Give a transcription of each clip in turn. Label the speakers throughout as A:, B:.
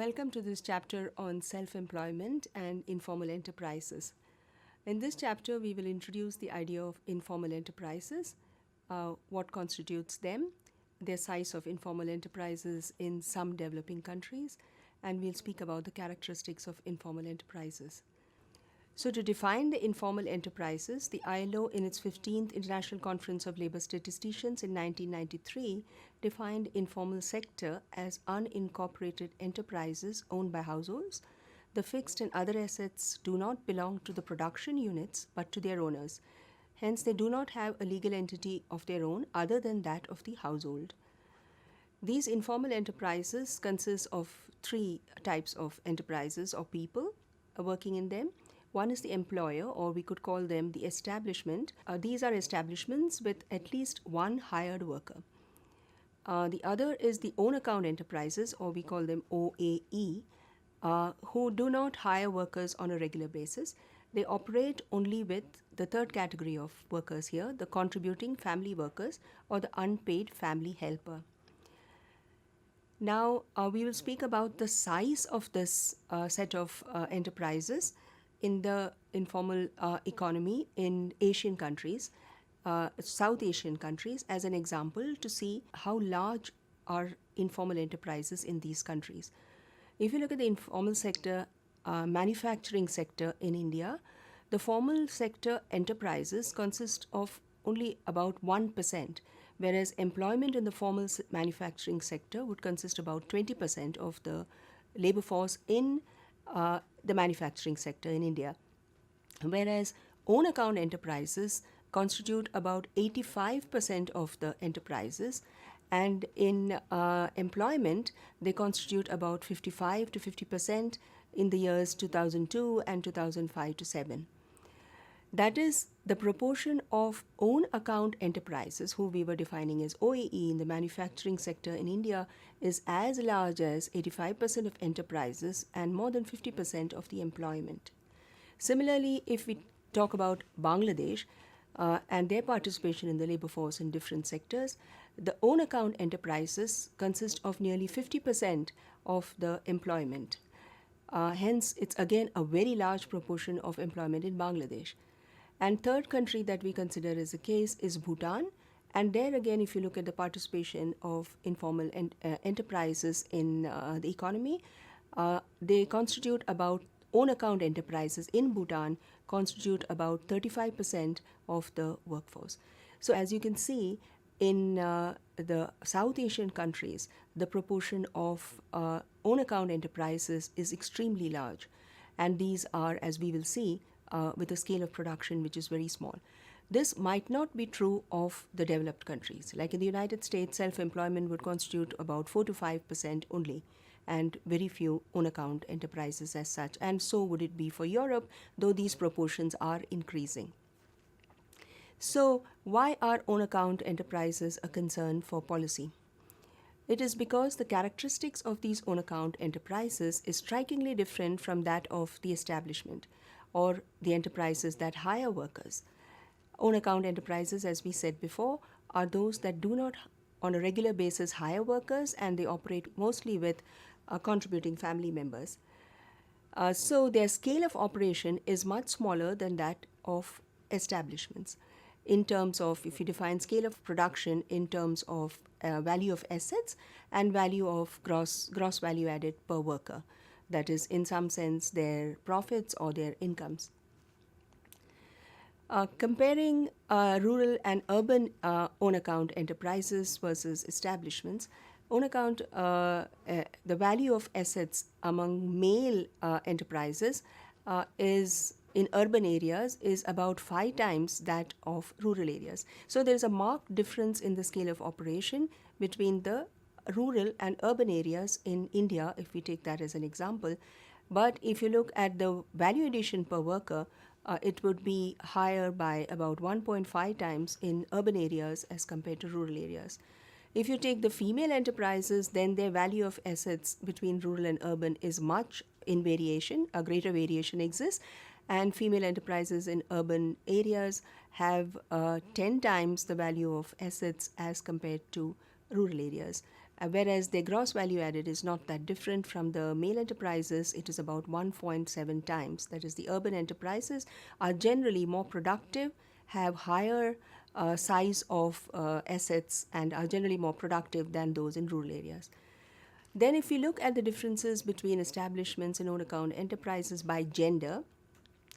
A: Welcome to this chapter on self-employment and informal enterprises. In this chapter, we will introduce the idea of informal enterprises, what constitutes them, their size of informal enterprises in some developing countries, and we'll speak about the characteristics of informal enterprises. So to define the informal enterprises, the ILO in its 15th International Conference of Labor Statisticians in 1993 defined informal sector as unincorporated enterprises owned by households. The fixed and other assets do not belong to the production units but to their owners. Hence, they do not have a legal entity of their own other than that of the household. These informal enterprises consist of three types of enterprises or people working in them. One is the employer, or we could call them the establishment. These are establishments with at least one hired worker. The other is the own account enterprises, or we call them OAE, who do not hire workers on a regular basis. They operate only with the third category of workers here, the contributing family workers or the unpaid family helper. Now, we will speak about the size of this set of enterprises in the informal economy in Asian countries, South Asian countries, as an example to see how large are informal enterprises in these countries. If you look at the informal sector, manufacturing sector in India, the formal sector enterprises consist of only about 1%, whereas employment in the formal manufacturing sector would consist about 20% of the labor force in the manufacturing sector in India, whereas own account enterprises constitute about 85% of the enterprises, and in employment they constitute about 55 to 50% in the years 2002 and 2005 to 7. That is, the proportion of own account enterprises, who we were defining as OAE in the manufacturing sector in India, is as large as 85% of enterprises and more than 50% of the employment. Similarly, if we talk about Bangladesh and their participation in the labor force in different sectors, the own account enterprises consist of nearly 50% of the employment. Hence, it's again a very large proportion of employment in Bangladesh. And third country that we consider as a case is Bhutan. And there again, if you look at the participation of informal enterprises in the economy, they constitute about, own account enterprises in Bhutan constitute about 35% of the workforce. So as you can see, in the South Asian countries, the proportion of own account enterprises is extremely large. And these are, as we will see, with a scale of production which is very small. This might not be true of the developed countries. Like in the United States, self-employment would constitute about 4 to 5% only, and very few own account enterprises as such. And so would it be for Europe, though these proportions are increasing. So why are own account enterprises a concern for policy? It is because the characteristics of these own account enterprises is strikingly different from that of the establishment or the enterprises that hire workers. Own account enterprises, as we said before, are those that do not on a regular basis hire workers, and they operate mostly with contributing family members. So their scale of operation is much smaller than that of establishments. In terms of, if you define scale of production in terms of value of assets and value of gross value added per worker, that is, in some sense, their profits or their incomes. Comparing rural and urban own account enterprises versus establishments, own account, the value of assets among male enterprises is in urban areas is about 5 times that of rural areas. So there is a marked difference in the scale of operation between the rural and urban areas in India, if we take that as an example. But if you look at the value addition per worker, it would be higher by about 1.5 times in urban areas as compared to rural areas. If you take the female enterprises, then their value of assets between rural and urban is much in variation. A greater variation exists, and female enterprises in urban areas have 10 times the value of assets as compared to rural areas. whereas their gross value added is not that different from the male enterprises. It is about 1.7 times. That is, the urban enterprises are generally more productive, have higher size of assets, and are generally more productive than those in rural areas. Then if we look at the differences between establishments and own account enterprises by gender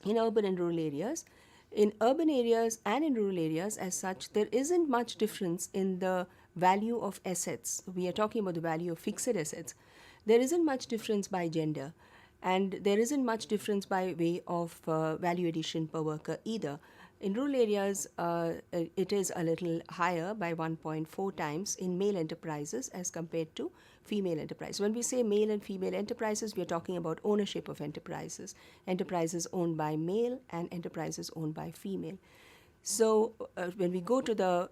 A: in urban and rural areas, in urban areas and in rural areas as such, there isn't much difference in the value of assets. We are talking about the value of fixed assets. There isn't much difference by gender, and there isn't much difference by way of value addition per worker either. In rural areas, it is a little higher by 1.4 times in male enterprises as compared to female enterprises. When we say male and female enterprises, we are talking about ownership of enterprises. Enterprises owned by male and enterprises owned by female. So when we go to the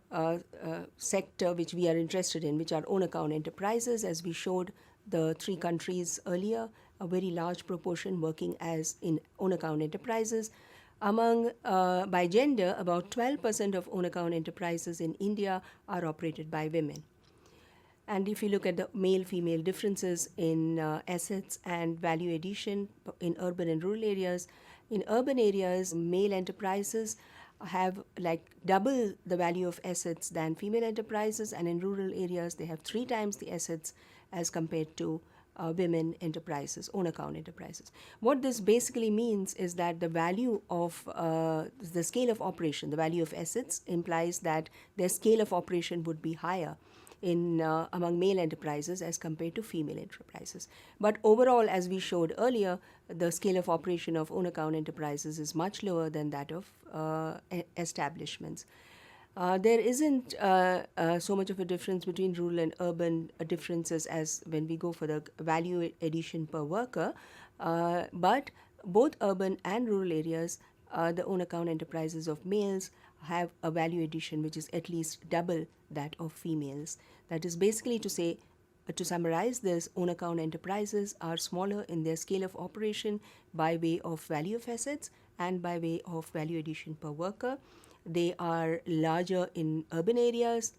A: sector which we are interested in, which are own account enterprises, as we showed the 3 countries earlier, a very large proportion working as in own account enterprises. Among, by gender, about 12% of own account enterprises in India are operated by women. And if you look at the male-female differences in assets and value addition in urban and rural areas, in urban areas, male enterprises have like double the value of assets than female enterprises, and in rural areas, they have 3 times the assets as compared to women enterprises, own account enterprises. What this basically means is that the value of the scale of operation, the value of assets, implies that their scale of operation would be higher in among male enterprises as compared to female enterprises. But overall, as we showed earlier, the scale of operation of own account enterprises is much lower than that of establishments. There isn't so much of a difference between rural and urban differences as when we go for the value addition per worker, but both urban and rural areas, the own account enterprises of males have a value addition which is at least double that of females. That is basically to say, to summarize this, own account enterprises are smaller in their scale of operation by way of value of assets and by way of value addition per worker. They are larger in urban areas,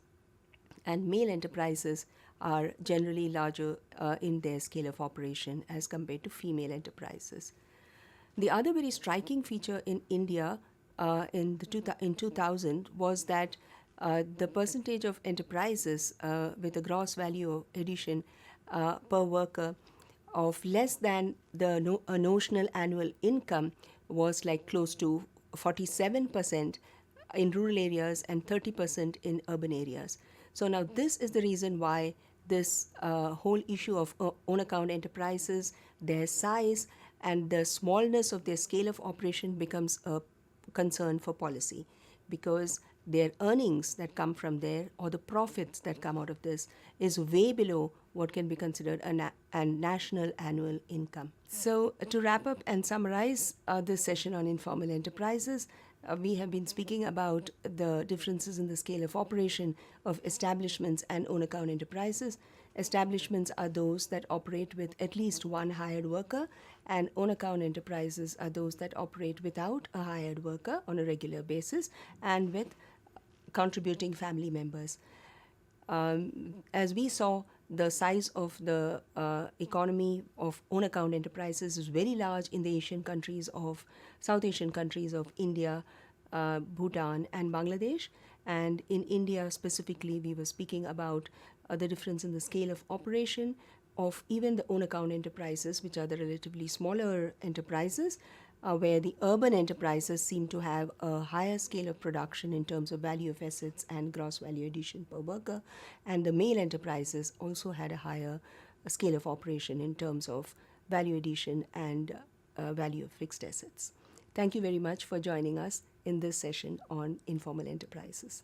A: and male enterprises are generally larger in their scale of operation as compared to female enterprises. The other very striking feature in India in 2000 was that the percentage of enterprises with a gross value addition per worker of less than the notional annual income was like close to 47% in rural areas and 30% in urban areas. So now this is the reason why this whole issue of own account enterprises, their size and the smallness of their scale of operation becomes a concern for policy, because their earnings that come from there or the profits that come out of this is way below what can be considered a national annual income. So to wrap up and summarize this session on informal enterprises, we have been speaking about the differences in the scale of operation of establishments and own account enterprises. Establishments are those that operate with at least one hired worker, and own account enterprises are those that operate without a hired worker on a regular basis and with contributing family members. As we saw, the size of the economy of own account enterprises is very large in the South Asian countries of India, Bhutan and Bangladesh. And in India specifically, we were speaking about the difference in the scale of operation of even the own account enterprises, which are the relatively smaller enterprises, where the urban enterprises seem to have a higher scale of production in terms of value of assets and gross value addition per worker, and the male enterprises also had a higher scale of operation in terms of value addition and value of fixed assets. Thank you very much for joining us in this session on informal enterprises.